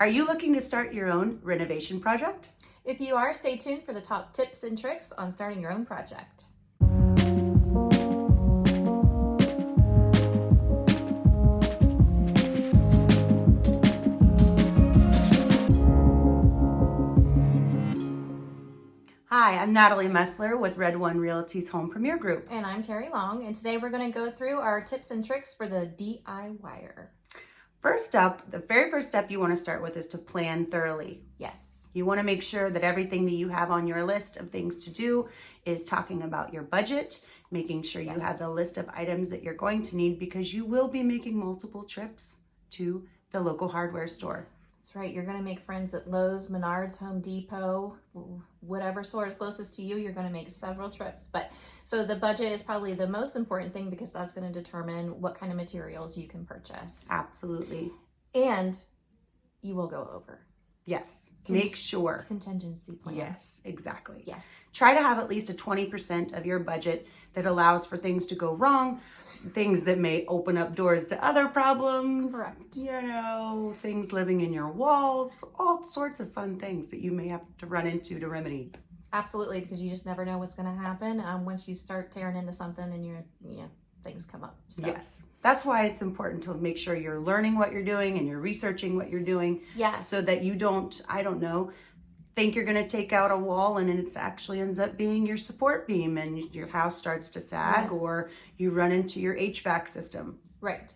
Are you looking to start your own renovation project? If you are, stay tuned for the top tips and tricks on starting your own project. Hi, I'm Natalie Messler with Red One Realty's Home Premier Group. And I'm Carrie Long, and today we're going to go through our tips and tricks for the DIYer. First up, the very first step you want to start with is to plan thoroughly. Yes. You want to make sure that everything that you have on your list of things to do is talking about your budget, making sure you have the list of items that you're going to need because you will be making multiple trips to the local hardware store. That's right. You're going to make friends at Lowe's, Menards, Home Depot, whatever store is closest to you. You're going to make several trips. So the budget is probably the most important thing because that's going to determine what kind of materials you can purchase. Absolutely. And you will go over. Yes. Make sure. Contingency plan. Yes, exactly. Yes. Try to have at least a 20% of your budget that allows for things to go wrong, things that may open up doors to other problems. Correct. Things living in your walls, all sorts of fun things that you may have to run into to remedy. Absolutely, because you just never know what's going to happen once you start tearing into something and things come up. So. Yes. That's why it's important to make sure you're learning what you're doing and you're researching what you're doing. Yes. So that you don't, think you're going to take out a wall and it actually ends up being your support beam and your house starts to sag or you run into your HVAC system. Right.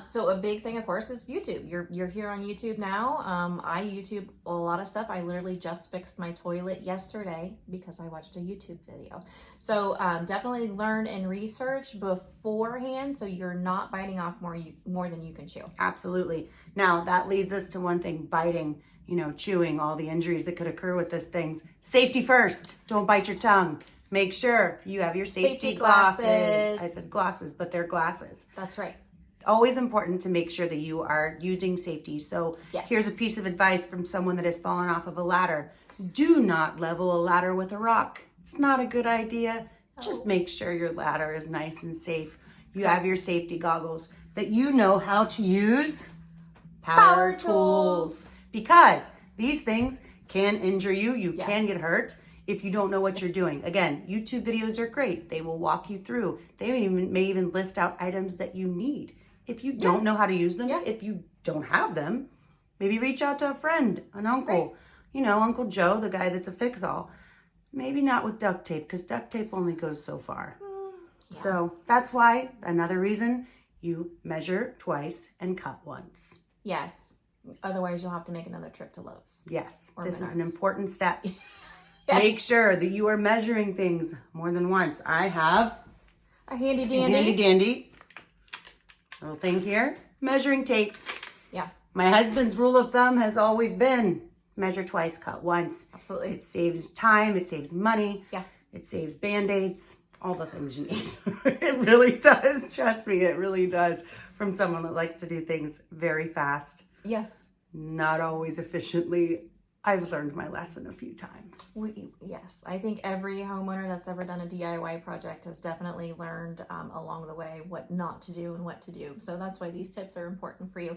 So a big thing, of course, is YouTube. You're here on YouTube now. I YouTube a lot of stuff. I literally just fixed my toilet yesterday because I watched a YouTube video. So definitely learn and research beforehand so you're not biting off more than you can chew. Absolutely. Now that leads us to one thing, biting. Chewing, all the injuries that could occur with these things. Safety first. Don't bite your tongue. Make sure you have your safety glasses. I said glasses, but they're glasses. That's right. Always important to make sure that you are using safety. So here's a piece of advice from someone that has fallen off of a ladder. Do not level a ladder with a rock. It's not a good idea. Just make sure your ladder is nice and safe. You have your safety goggles, that you know how to use power tools. Because these things can injure you. You can get hurt if you don't know what you're doing. Again, YouTube videos are great. They will walk you through. They may even list out items that you need. If you don't know how to use them, if you don't have them, maybe reach out to a friend, an uncle, Uncle Joe, the guy that's a fix-all. Maybe not with duct tape because duct tape only goes so far. So that's why, another reason, you measure twice and cut once. Yes. Otherwise, you'll have to make another trip to Lowe's. Yes, this Menards. is an important step. Make sure that you are measuring things more than once. I have a handy dandy little thing here, measuring tape. Yeah. My husband's rule of thumb has always been measure twice, cut once. Absolutely. It saves time, it saves money. Yeah. It saves Band-Aids, all the things you need. It really does. Trust me, it really does. From someone that likes to do things very fast. Yes. Not always efficiently. I've learned my lesson a few times. Yes. I think every homeowner that's ever done a DIY project has definitely learned along the way what not to do and what to do. So that's why these tips are important for you.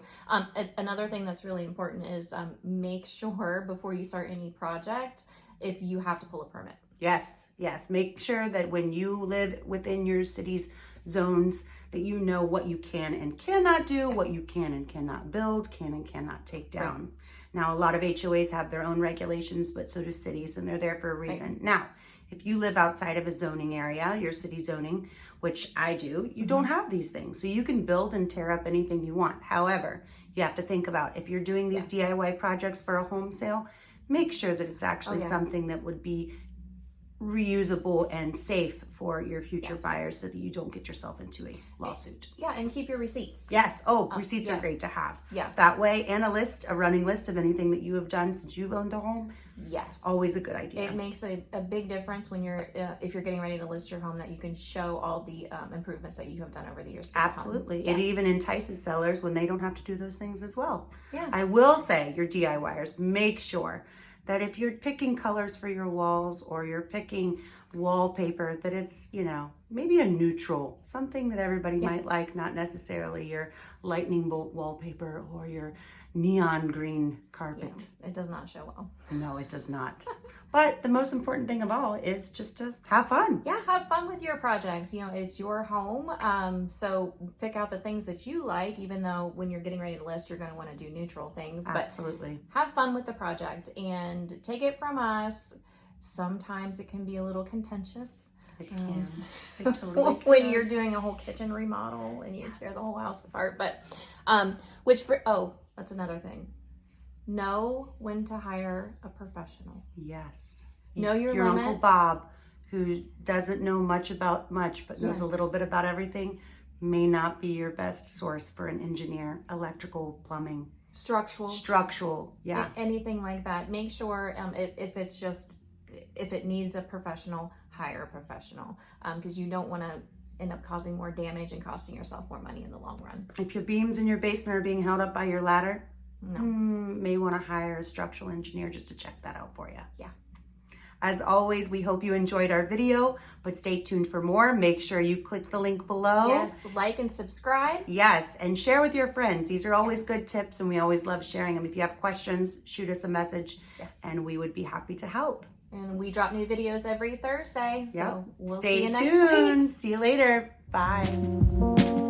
Another thing that's really important is make sure before you start any project, if you have to pull a permit. Yes. Make sure that when you live within your city's zones, that you know what you can and cannot do, what you can and cannot build, can and cannot take down. Right. Now, a lot of HOAs have their own regulations, but so do cities, and they're there for a reason. Right. Now, if you live outside of a zoning area, your city zoning, which I do, you don't have these things. So you can build and tear up anything you want. However, you have to think about if you're doing these DIY projects for a home sale, make sure that it's actually something that would be reusable and safe for your future buyers so that you don't get yourself into a lawsuit. Yeah, and keep your receipts. Yes. Receipts are great to have. Yeah. That way, and a running list of anything that you have done since you've owned a home. Yes. Always a good idea. It makes a big difference when if you're getting ready to list your home that you can show all the improvements that you have done over the years. Absolutely. It even entices sellers when they don't have to do those things as well. Yeah. I will say, your DIYers, make sure that if you're picking colors for your walls or you're picking wallpaper, that it's, maybe a neutral, something that everybody might like, not necessarily your lightning bolt wallpaper or your neon green carpet. Yeah, it does not show well. No, it does not. But the most important thing of all is just to have fun. Yeah, have fun with your projects. You know, it's your home. So pick out the things that you like, even though when you're getting ready to list, you're going to want to do neutral things. Absolutely. But have fun with the project and take it from us. Sometimes it can be a little contentious. It can. It totally can. When you're doing a whole kitchen remodel and you tear the whole house apart. But, that's another thing. Know when to hire a professional. Yes. Know your Uncle limits. Bob, who doesn't know much about much, but knows a little bit about everything, may not be your best source for an engineer. Electrical, plumbing. Structural, yeah. Anything like that. Make sure if it needs a professional, hire a professional. Because you don't want to end up causing more damage and costing yourself more money in the long run. If your beams in your basement are being held up by your ladder, no. May want to hire a structural engineer just to check that out for you. Yeah. As always, we hope you enjoyed our video, but stay tuned for more. Make sure you click the link below. Yes, like and subscribe. Yes, and share with your friends. These are always good tips, and we always love sharing them. If you have questions, shoot us a message, and we would be happy to help. And we drop new videos every Thursday, so we'll Stay see you next tuned. week. See you later. Bye.